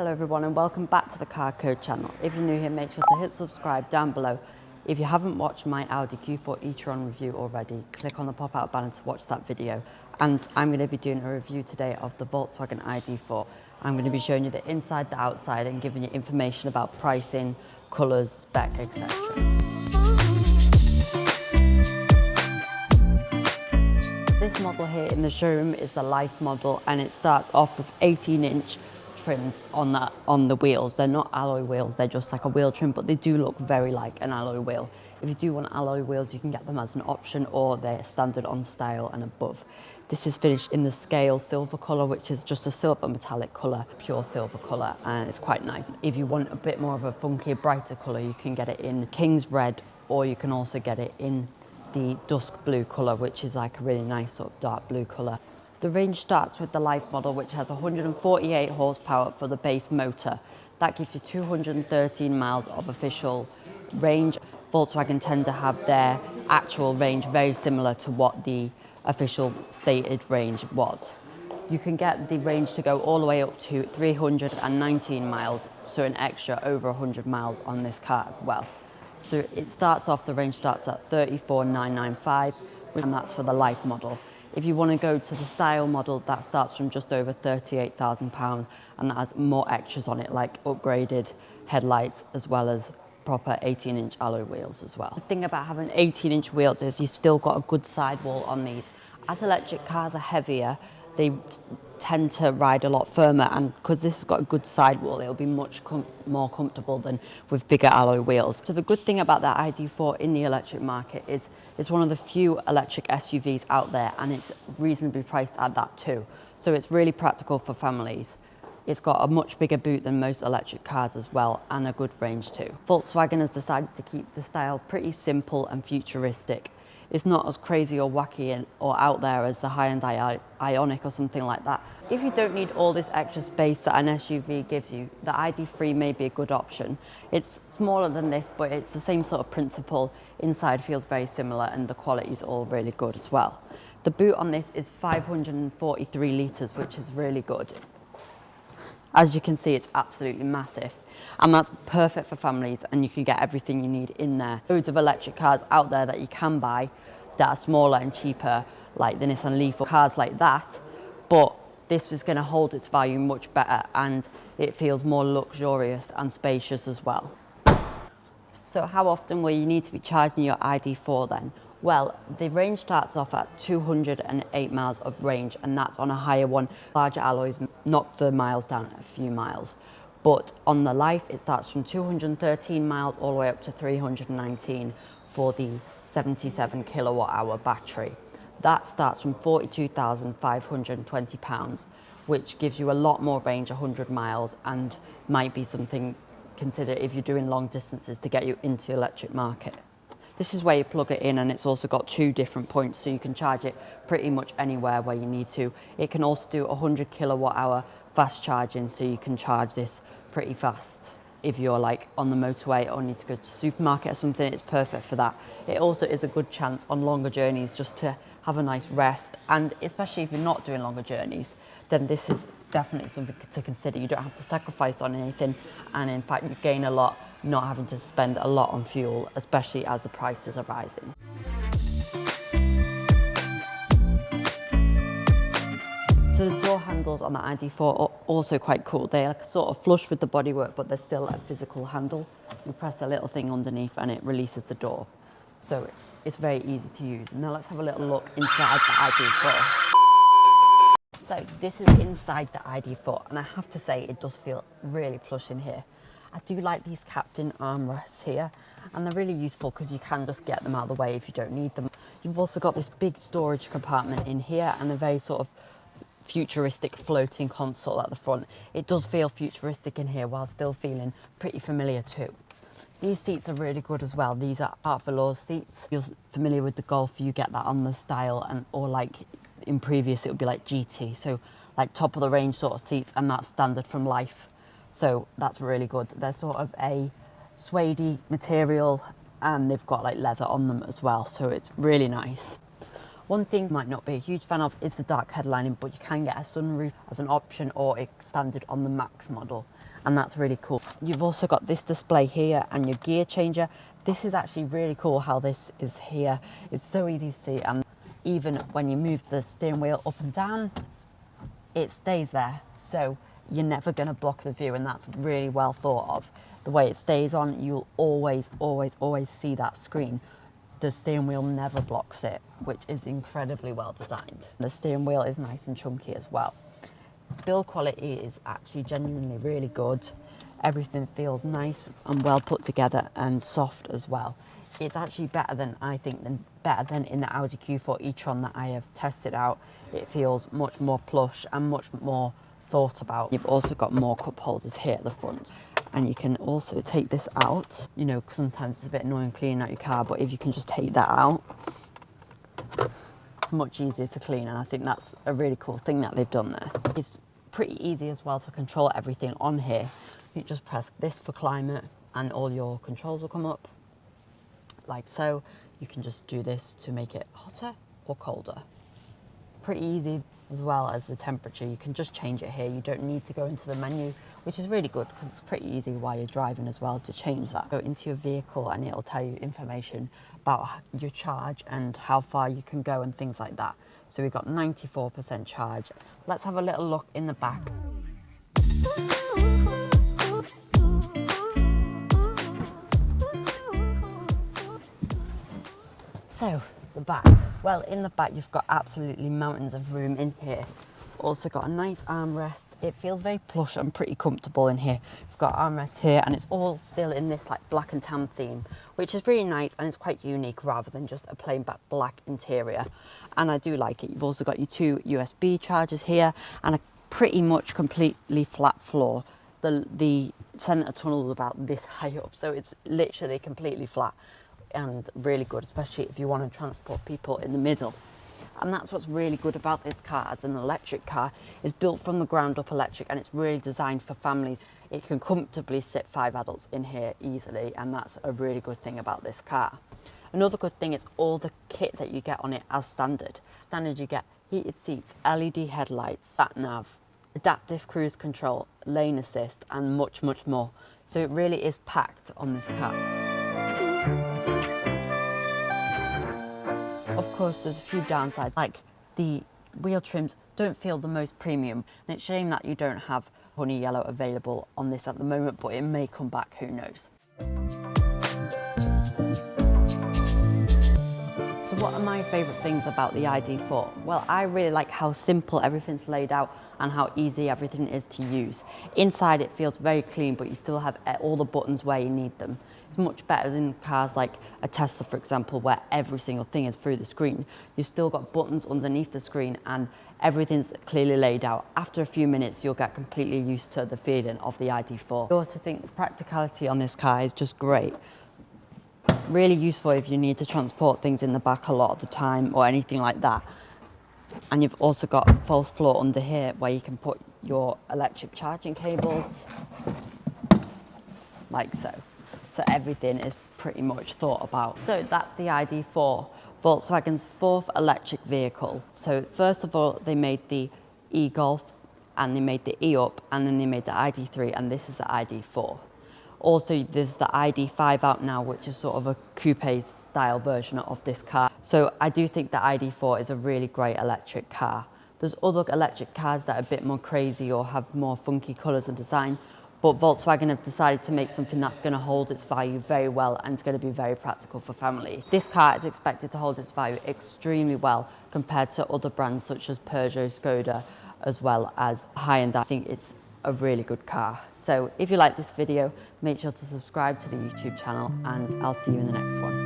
Hello everyone and welcome back to the Carcode channel. If you're new here, make sure to hit subscribe down below. If you haven't watched my Audi Q4 e-tron review already, click on the pop-out banner to watch that video. And I'm going to be doing a review today of the Volkswagen ID.4. I'm going to be showing you the inside, the outside and giving you information about pricing, colours, spec, etc. This model here in the showroom is the Life model and it starts off with 18-inch trims on the wheels. They're not alloy wheels, they're just like a wheel trim, but they do look very like an alloy wheel. If you do want alloy wheels, you can get them as an option or they're standard on style and above. This is finished in the scale silver colour, which is just a silver metallic colour, pure silver colour, and it's quite nice. If you want a bit more of a funkier, brighter colour, you can get it in King's Red, or you can also get it in the dusk blue colour, which is like a really nice sort of dark blue colour. The range starts with the Life model, which has 148 horsepower for the base motor. That gives you 213 miles of official range. Volkswagen tend to have their actual range very similar to what the official stated range was. You can get the range to go all the way up to 319 miles, so an extra over 100 miles on this car as well. So it starts off, the range starts at 34,995, and that's for the Life model. If you want to go to the Style model, that starts from just over £38,000 and that has more extras on it, like upgraded headlights as well as proper 18-inch alloy wheels as well. The thing about having 18-inch wheels is you've still got a good sidewall on these. As electric cars are heavier, they tend to ride a lot firmer, and because this has got a good sidewall, it'll be much more comfortable than with bigger alloy wheels. So the good thing about that ID.4 in the electric market is it's one of the few electric SUVs out there, and it's reasonably priced at that too. So it's really practical for families. It's got a much bigger boot than most electric cars as well, and a good range too. Volkswagen has decided to keep the style pretty simple and futuristic. It's not as crazy or wacky or out there as the high-end Ioniq or something like that. If you don't need all this extra space that an SUV gives you, the ID.3 may be a good option. It's smaller than this, but it's the same sort of principle. Inside feels very similar and the quality is all really good as well. The boot on this is 543 litres, which is really good. As you can see, it's absolutely massive. And that's perfect for families, and you can get everything you need in there. Loads of electric cars out there that you can buy that are smaller and cheaper, like the Nissan Leaf or cars like that, but this is going to hold its value much better and it feels more luxurious and spacious as well. So how often will you need to be charging your ID.4 then? Well, the range starts off at 208 miles of range, and that's on a higher one. Larger alloys knock the miles down a few miles. But on the Life, it starts from 213 miles all the way up to 319 for the 77 kilowatt hour battery. That starts from £42,520, which gives you a lot more range, 100 miles, and might be something considered if you're doing long distances to get you into the electric market. This is where you plug it in, and it's also got two different points, so you can charge it pretty much anywhere where you need to. It can also do 100 kilowatt hour fast charging, so you can charge this pretty fast. If you're like on the motorway or need to go to the supermarket or something, it's perfect for that. It also is a good chance on longer journeys just to have a nice rest, and especially if you're not doing longer journeys, then this is definitely something to consider. You don't have to sacrifice on anything, and in fact you gain a lot not having to spend a lot on fuel, especially as the prices are rising. So the door handles on the ID.4 are also quite cool. They are sort of flush with the bodywork, but they're still a physical handle. You press a little thing underneath and it releases the door. So it's very easy to use. Now let's have a little look inside the ID.4. So this is inside the ID.4, and I have to say it does feel really plush in here. I do like these captain armrests here, and they're really useful because you can just get them out of the way if you don't need them. You've also got this big storage compartment in here and a very sort of futuristic floating console at the front. It does feel futuristic in here while still feeling pretty familiar too. These seats are really good as well. These are Art Velours seats. You're familiar with the Golf, you get that on the Style, and or like in previous it would be like GT, so like top of the range sort of seats, and that's standard from Life. So that's really good. They're sort of a suede material and they've got like leather on them as well, so it's really nice. One thing you might not be a huge fan of is the dark headlining, but you can get a sunroof as an option, or it's standard on the Max model, and that's really cool. You've also got this display here and your gear changer. This is actually really cool how this is here. It's so easy to see, and even when you move the steering wheel up and down, it stays there, so you're never going to block the view, and that's really well thought of. The way it stays on, you'll always see that screen. The steering wheel never blocks it, which is incredibly well designed. The steering wheel is nice and chunky as well. Build quality is actually genuinely really good. Everything feels nice and well put together and soft as well. It's actually better than, I think, better than in the Audi Q4 e-tron that I have tested out. It feels much more plush and much more thought about. You've also got more cup holders here at the front. And you can also take this out. You know, sometimes it's a bit annoying cleaning out your car, but if you can just take that out, it's much easier to clean, and I think that's a really cool thing that they've done there. It's pretty easy as well to control everything on here. You just press this for climate and all your controls will come up, like so. You can just do this to make it hotter or colder. Pretty easy, as well as the temperature. You can just change it here. You don't need to go into the menu, which is really good because it's pretty easy while you're driving as well to change that. Go into your vehicle and it'll tell you information about your charge and how far you can go and things like that. So we've got 94% charge. Let's have a little look in the back. So the back. Well, in the back you've got absolutely mountains of room in here. Also got a nice armrest. It feels very plush and pretty comfortable in here. You've got armrest here, and it's all still in this like black and tan theme, which is really nice, and it's quite unique rather than just a plain black interior. And I do like it. You've also got your 2 USB chargers here and a pretty much completely flat floor. The centre tunnel is about this high up, so it's literally completely flat and really good, especially if you want to transport people in the middle. And that's what's really good about this car as an electric car. It's built from the ground up electric, and it's really designed for families. It can comfortably sit 5 adults in here easily, and that's a really good thing about this car. Another good thing is all the kit that you get on it as standard. Standard you get heated seats, LED headlights, sat nav, adaptive cruise control, lane assist, and much more. So it really is packed on this car. Of course, there's a few downsides, like the wheel trims don't feel the most premium, and it's a shame that you don't have honey yellow available on this at the moment, but it may come back, who knows. So what are my favourite things about the ID.4? Well, I really like how simple everything's laid out and how easy everything is to use. Inside it feels very clean, but you still have all the buttons where you need them. It's much better than cars like a Tesla, for example, where every single thing is through the screen. You've still got buttons underneath the screen and everything's clearly laid out. After a few minutes, you'll get completely used to the feeling of the ID.4. I also think the practicality on this car is just great. Really useful if you need to transport things in the back a lot of the time or anything like that. And you've also got a false floor under here where you can put your electric charging cables, like so. So everything is pretty much thought about. So that's the ID.4, Volkswagen's 4th electric vehicle. So first of all, they made the e-Golf, and they made the e-Up, and then they made the ID.3, and this is the ID.4. Also, there's the ID.5 out now, which is sort of a coupe style version of this car. So I do think the ID.4 is a really great electric car. There's other electric cars that are a bit more crazy or have more funky colours and design, but Volkswagen have decided to make something that's going to hold its value very well, and it's going to be very practical for families. This car is expected to hold its value extremely well compared to other brands such as Peugeot, Skoda, as well as high-end. I think it's a really good car. So if you like this video, make sure to subscribe to the YouTube channel, and I'll see you in the next one.